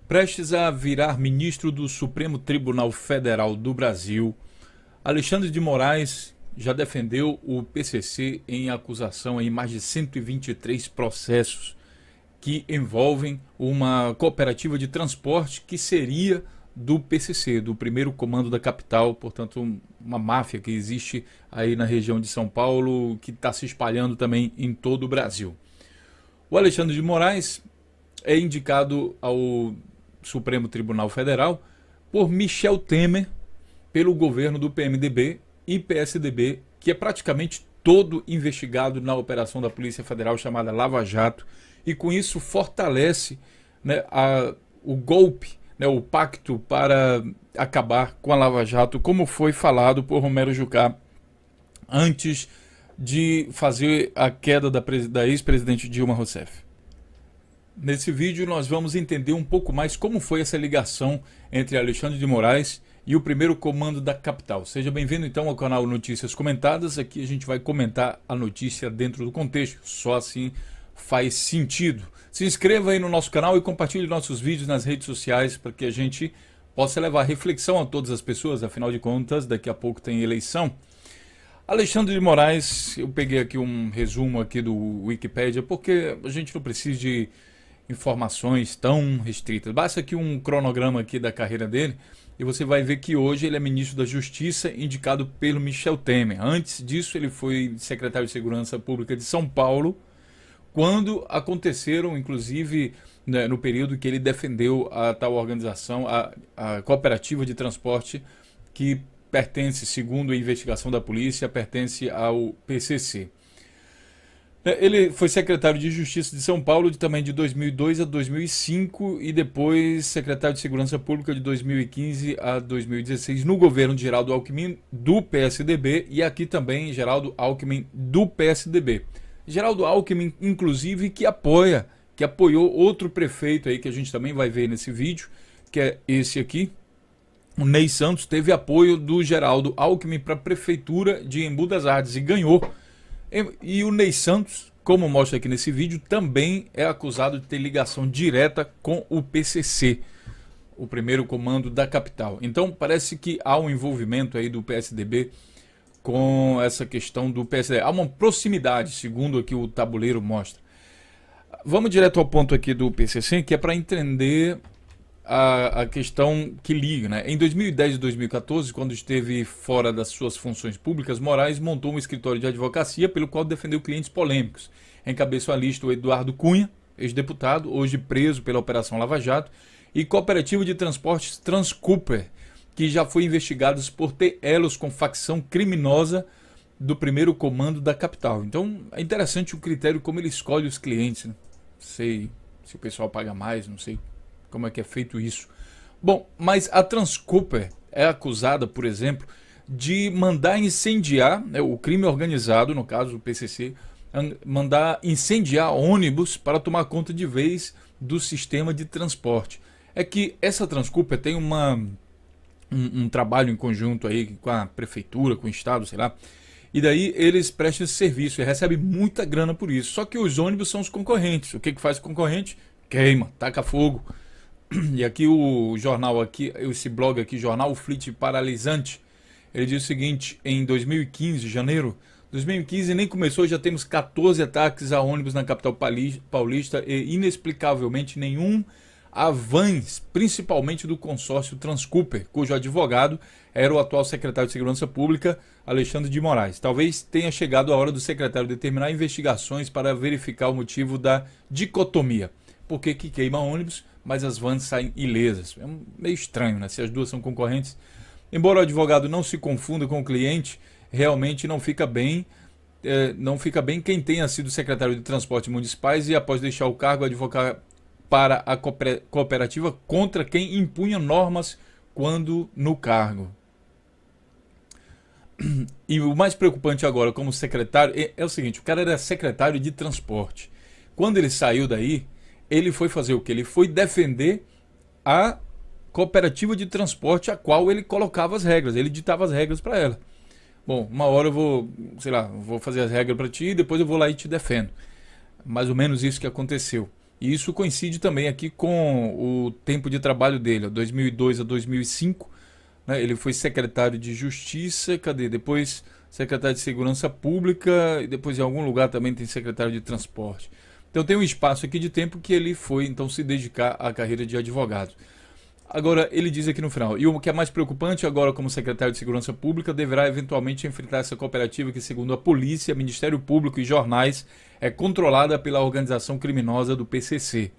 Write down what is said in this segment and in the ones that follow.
Prestes a virar ministro do Supremo Tribunal Federal do Brasil, Alexandre de Moraes já defendeu o PCC em acusação em mais de 123 processos que envolvem uma cooperativa de transporte que seria do PCC, do primeiro comando da capital, portanto uma máfia que existe aí na região de São Paulo, que está se espalhando também em todo o Brasil. O Alexandre de Moraes é indicado ao Supremo Tribunal Federal por Michel Temer, pelo governo do PMDB e PSDB, que é praticamente todo investigado na operação da Polícia Federal chamada Lava Jato, e com isso fortalece, né, o golpe, né, o pacto para acabar com a Lava Jato, como foi falado por Romero Jucá antes de fazer a queda da ex-presidente Dilma Rousseff. Nesse vídeo nós vamos entender um pouco mais como foi essa ligação entre Alexandre de Moraes e o primeiro comando da capital. Seja bem-vindo então ao canal Notícias Comentadas. Aqui a gente vai comentar a notícia dentro do contexto, só assim faz sentido. Se inscreva aí no nosso canal e compartilhe nossos vídeos nas redes sociais para que a gente possa levar reflexão a todas as pessoas. Afinal de contas, daqui a pouco tem eleição. Alexandre de Moraes, eu peguei aqui um resumo aqui do Wikipedia, porque a gente não precisa de informações tão restritas. Basta aqui um cronograma aqui da carreira dele e você vai ver que hoje ele é ministro da Justiça, indicado pelo Michel Temer. Antes disso ele foi secretário de Segurança Pública de São Paulo, quando aconteceram, inclusive, né, no período que ele defendeu a tal organização, a cooperativa de transporte que pertence, segundo a investigação da polícia, pertence ao PCC. Ele foi secretário de Justiça de São Paulo também de 2002 a 2005 e depois secretário de Segurança Pública de 2015 a 2016 no governo de Geraldo Alckmin do PSDB e aqui também Geraldo Alckmin do PSDB. Geraldo Alckmin, inclusive, que apoiou outro prefeito aí que a gente também vai ver nesse vídeo, que é esse aqui, o Ney Santos, teve apoio do Geraldo Alckmin para a prefeitura de Embu das Artes e ganhou. E o Ney Santos, como mostra aqui nesse vídeo, também é acusado de ter ligação direta com o PCC, o primeiro comando da capital. Então parece que há um envolvimento aí do PSDB com essa questão do PSDB. Há uma proximidade, segundo aqui o tabuleiro mostra. Vamos direto ao ponto aqui do PCC, que é para entender a questão que liga, né? Em 2010 e 2014, quando esteve fora das suas funções públicas, Moraes montou um escritório de advocacia pelo qual defendeu clientes polêmicos. Encabeçou a lista o Eduardo Cunha, ex-deputado, hoje preso pela Operação Lava Jato, e cooperativa de transportes Transcooper, que já foi investigado por ter elos com facção criminosa do primeiro comando da capital. Então é interessante o critério como ele escolhe os clientes, né? Não sei se o pessoal paga mais, não sei como é que é feito isso. Bom, mas a Transcooper é acusada, por exemplo, de mandar incendiar, né, o crime organizado, no caso do PCC, mandar incendiar ônibus para tomar conta de vez do sistema de transporte. É que essa Transcooper tem um trabalho em conjunto aí com a prefeitura, com o estado, sei lá, e daí eles prestam esse serviço e recebem muita grana por isso. Só que os ônibus são os concorrentes. O que faz o concorrente? Queima, taca fogo. E aqui o jornal, aqui, esse blog aqui, Jornal Fleet Paralisante, ele diz o seguinte: em 2015, janeiro, 2015 nem começou, já temos 14 ataques a ônibus na capital paulista e inexplicavelmente nenhum a vans, principalmente do consórcio Transcooper, cujo advogado era o atual secretário de Segurança Pública, Alexandre de Moraes. Talvez tenha chegado a hora do secretário determinar investigações para verificar o motivo da dicotomia. Por que queima ônibus, mas as vans saem ilesas? É meio estranho, né? Se as duas são concorrentes. Embora o advogado não se confunda com o cliente, realmente não fica bem. Não fica bem quem tenha sido secretário de Transportes Municipais e após deixar o cargo advocar para a cooperativa contra quem impunha normas quando no cargo. E o mais preocupante agora como secretário é o seguinte: o cara era secretário de transporte. Quando ele saiu daí, ele foi fazer o que? Ele foi defender a cooperativa de transporte a qual ele colocava as regras, ele ditava as regras para ela. Bom, uma hora eu vou, sei lá, vou fazer as regras para ti e depois eu vou lá e te defendo. Mais ou menos isso que aconteceu. E isso coincide também aqui com o tempo de trabalho dele, 2002 a 2005, né? Ele foi secretário de Justiça, cadê? Depois secretário de Segurança Pública e depois em algum lugar também tem secretário de Transporte. Então tem um espaço aqui de tempo que ele foi então se dedicar à carreira de advogado. Agora, ele diz aqui no final, e o que é mais preocupante agora como secretário de Segurança Pública, deverá eventualmente enfrentar essa cooperativa que, segundo a polícia, Ministério Público e jornais, é controlada pela organização criminosa do PCC.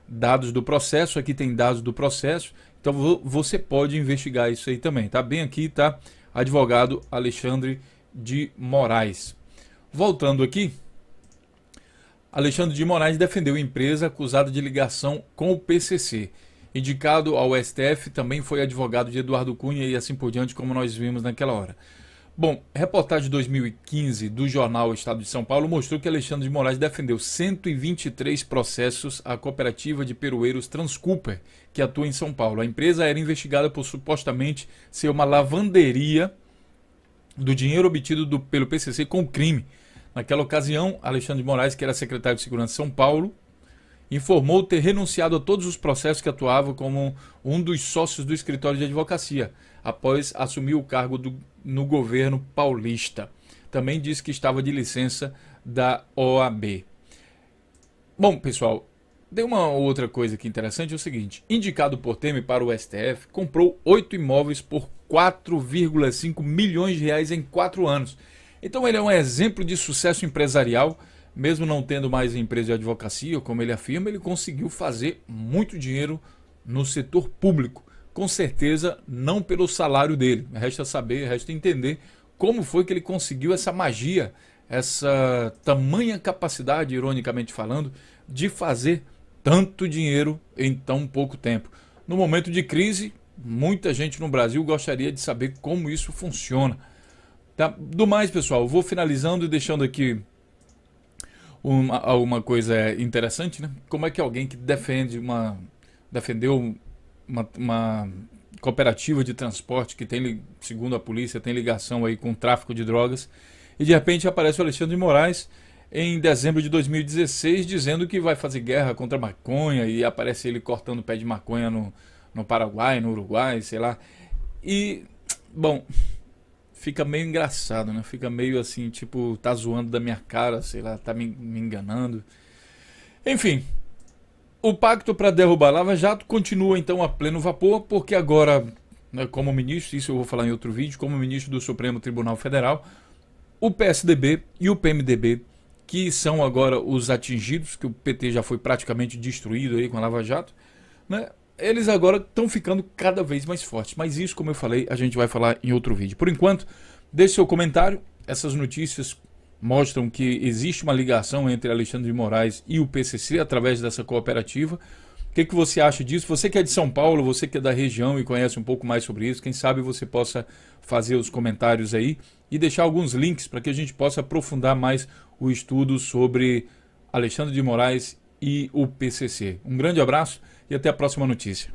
Dados do processo, aqui tem dados do processo, então você pode investigar isso aí também, tá? Bem aqui, tá? Advogado Alexandre de Moraes. Voltando aqui, Alexandre de Moraes defendeu a empresa acusada de ligação com o PCC. Indicado ao STF, também foi advogado de Eduardo Cunha e assim por diante, como nós vimos naquela hora. Bom, reportagem de 2015 do jornal Estado de São Paulo mostrou que Alexandre de Moraes defendeu 123 processos à cooperativa de peroeiros Transcooper, que atua em São Paulo. A empresa era investigada por supostamente ser uma lavanderia do dinheiro obtido pelo PCC com crime. Naquela ocasião, Alexandre de Moraes, que era secretário de Segurança de São Paulo, informou ter renunciado a todos os processos que atuava como um dos sócios do escritório de advocacia, após assumir o cargo no governo paulista. Também disse que estava de licença da OAB. Bom, pessoal, tem uma outra coisa aqui interessante, é o seguinte: indicado por Temer para o STF, comprou 8 imóveis por 4,5 milhões de reais em 4 anos. Então ele é um exemplo de sucesso empresarial. Mesmo não tendo mais empresa de advocacia, como ele afirma, ele conseguiu fazer muito dinheiro no setor público. Com certeza, não pelo salário dele. Resta saber, resta entender como foi que ele conseguiu essa magia, essa tamanha capacidade, ironicamente falando, de fazer tanto dinheiro em tão pouco tempo. No momento de crise, muita gente no Brasil gostaria de saber como isso funciona. Tá? Do mais, pessoal, eu vou finalizando e deixando aqui uma coisa interessante, né? Como é que alguém que defendeu uma cooperativa de transporte que tem, segundo a polícia, tem ligação aí com o tráfico de drogas, e de repente aparece o Alexandre de Moraes em dezembro de 2016 dizendo que vai fazer guerra contra a maconha, e aparece ele cortando pé de maconha no Paraguai, no Uruguai, sei lá. E, bom, fica meio engraçado, né? Fica meio assim, tipo, tá zoando da minha cara, sei lá, tá me enganando. Enfim, o pacto para derrubar a Lava Jato continua então a pleno vapor, porque agora, né, como ministro, isso eu vou falar em outro vídeo, como ministro do Supremo Tribunal Federal, o PSDB e o PMDB, que são agora os atingidos, que o PT já foi praticamente destruído aí com a Lava Jato, né? Eles agora estão ficando cada vez mais fortes. Mas isso, como eu falei, a gente vai falar em outro vídeo. Por enquanto, deixe seu comentário. Essas notícias mostram que existe uma ligação entre Alexandre de Moraes e o PCC através dessa cooperativa. O que você acha disso? Você que é de São Paulo, você que é da região e conhece um pouco mais sobre isso, quem sabe você possa fazer os comentários aí e deixar alguns links para que a gente possa aprofundar mais o estudo sobre Alexandre de Moraes e o PCC. Um grande abraço e até a próxima notícia.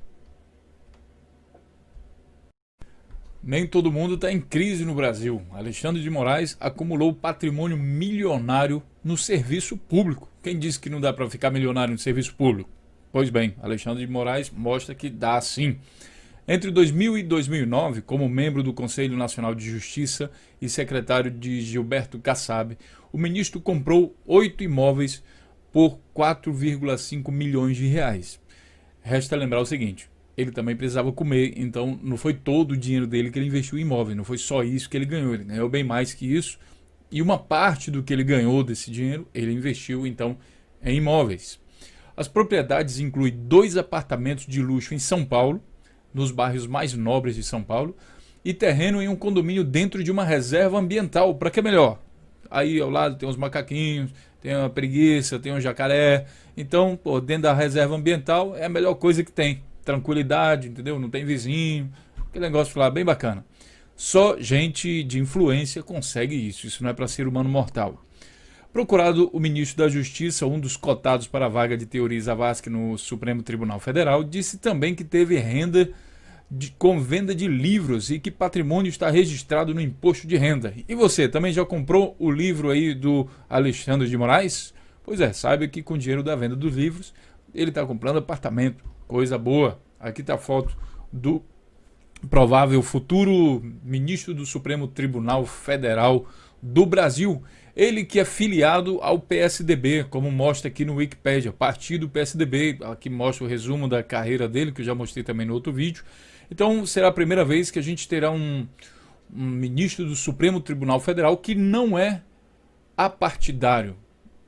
Nem todo mundo está em crise no Brasil. Alexandre de Moraes acumulou patrimônio milionário no serviço público. Quem disse que não dá para ficar milionário no serviço público? Pois bem, Alexandre de Moraes mostra que dá sim. Entre 2000 e 2009, como membro do Conselho Nacional de Justiça e secretário de Gilberto Kassab, o ministro comprou 8 imóveis por 4,5 milhões de reais. Resta lembrar o seguinte: ele também precisava comer, então não foi todo o dinheiro dele que ele investiu em imóvel, não foi só isso que ele ganhou bem mais que isso, e uma parte do que ele ganhou desse dinheiro, ele investiu então em imóveis. As propriedades incluem 2 apartamentos de luxo em São Paulo, nos bairros mais nobres de São Paulo, e terreno em um condomínio dentro de uma reserva ambiental, para que é melhor. Aí ao lado tem uns macaquinhos, tem uma preguiça, tem um jacaré. Então, pô, dentro da reserva ambiental é a melhor coisa que tem. Tranquilidade, entendeu? Não tem vizinho. Aquele negócio lá bem bacana. Só gente de influência consegue isso. Isso não é para ser humano mortal. Procurado, o ministro da Justiça, um dos cotados para a vaga de Teori Zavascki no Supremo Tribunal Federal, disse também que teve renda com venda de livros e que patrimônio está registrado no imposto de renda. E você, também já comprou o livro aí do Alexandre de Moraes? Pois é, saiba que com o dinheiro da venda dos livros, ele está comprando apartamento, coisa boa. Aqui está a foto do provável futuro ministro do Supremo Tribunal Federal do Brasil. Ele que é filiado ao PSDB, como mostra aqui no Wikipedia, partido PSDB. Aqui mostra o resumo da carreira dele, que eu já mostrei também no outro vídeo. Então será a primeira vez que a gente terá um ministro do Supremo Tribunal Federal que não é apartidário.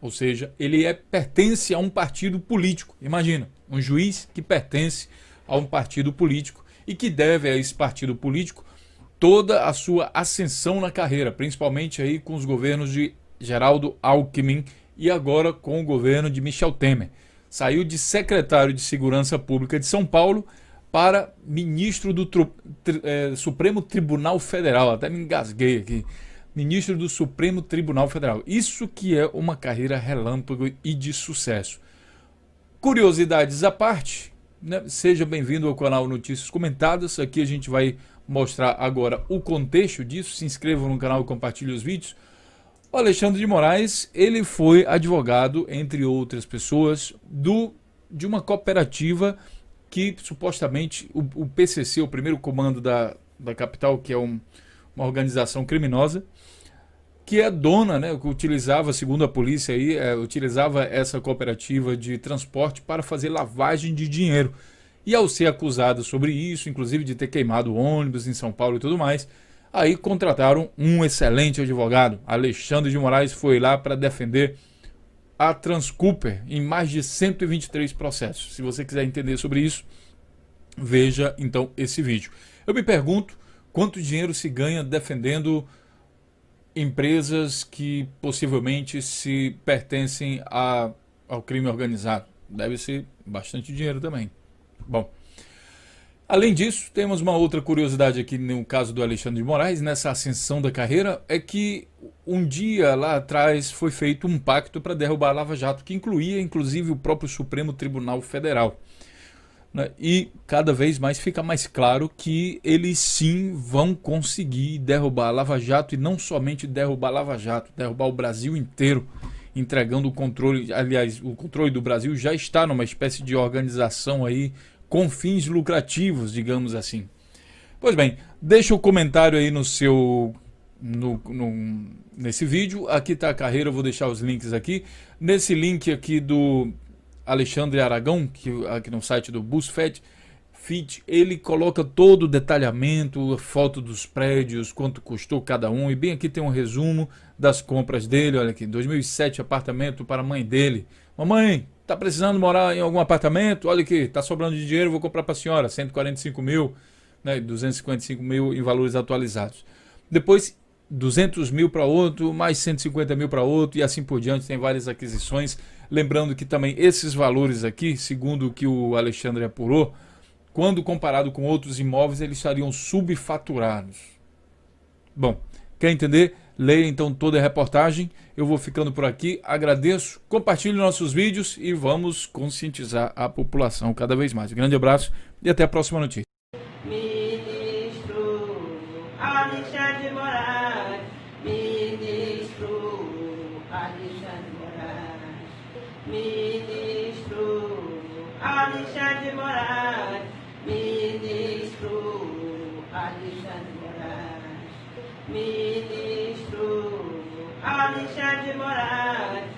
Ou seja, ele pertence a um partido político. Imagina, um juiz que pertence a um partido político e que deve a esse partido político toda a sua ascensão na carreira, principalmente aí com os governos de Geraldo Alckmin e agora com o governo de Michel Temer. Saiu de secretário de Segurança Pública de São Paulo para ministro do Supremo Tribunal Federal. Até me engasguei aqui. Ministro do Supremo Tribunal Federal. Isso que é uma carreira relâmpago e de sucesso. Curiosidades à parte, né? Seja bem-vindo ao canal Notícias Comentadas. Aqui a gente vai mostrar agora o contexto disso. Se inscreva no canal e compartilhe os vídeos. O Alexandre de Moraes, ele foi advogado, entre outras pessoas, de uma cooperativa que supostamente o PCC, o primeiro comando da capital, que é uma organização criminosa, que é dona, né, que utilizava, segundo a polícia aí, utilizava essa cooperativa de transporte para fazer lavagem de dinheiro. E ao ser acusado sobre isso, inclusive de ter queimado ônibus em São Paulo e tudo mais, aí contrataram um excelente advogado. Alexandre de Moraes foi lá para defender a Transcooper em mais de 123 processos. Se você quiser entender sobre isso, veja então esse vídeo. Eu me pergunto quanto dinheiro se ganha defendendo empresas que possivelmente se pertencem ao crime organizado. Deve ser bastante dinheiro também. Bom, além disso, temos uma outra curiosidade aqui no caso do Alexandre de Moraes, nessa ascensão da carreira, é que um dia lá atrás foi feito um pacto para derrubar a Lava Jato, que incluía inclusive o próprio Supremo Tribunal Federal. E cada vez mais fica mais claro que eles sim vão conseguir derrubar a Lava Jato, e não somente derrubar a Lava Jato, derrubar o Brasil inteiro, entregando o controle. Aliás, o controle do Brasil já está numa espécie de organização aí com fins lucrativos, digamos assim. Pois bem, deixa o comentário aí no seu nesse vídeo. Aqui está a carreira, eu vou deixar os links aqui. Nesse link aqui do Alexandre Aragão, aqui no site do BuzzFeed, ele coloca todo o detalhamento, a foto dos prédios, quanto custou cada um, e bem aqui tem um resumo das compras dele. Olha aqui, 2007, apartamento para a mãe dele. Mamãe, tá precisando morar em algum apartamento? Olha aqui, tá sobrando de dinheiro, vou comprar para a senhora, 145 mil, né, 255 mil em valores atualizados. Depois 200 mil para outro, mais 150 mil para outro, e assim por diante. Tem várias aquisições. Lembrando que também esses valores aqui, segundo o que o Alexandre apurou, quando comparado com outros imóveis, eles estariam subfaturados. Bom, quer entender? Leia então toda a reportagem. Eu vou ficando por aqui, agradeço, compartilhe nossos vídeos e vamos conscientizar a população cada vez mais. Um grande abraço e até a próxima notícia. Ministro Alexandre de Moraes, ministro Alexandre de Moraes, ministro Alexandre de Moraes, ministro Alexandre de Moraes, ministro Alexandre de Moraes.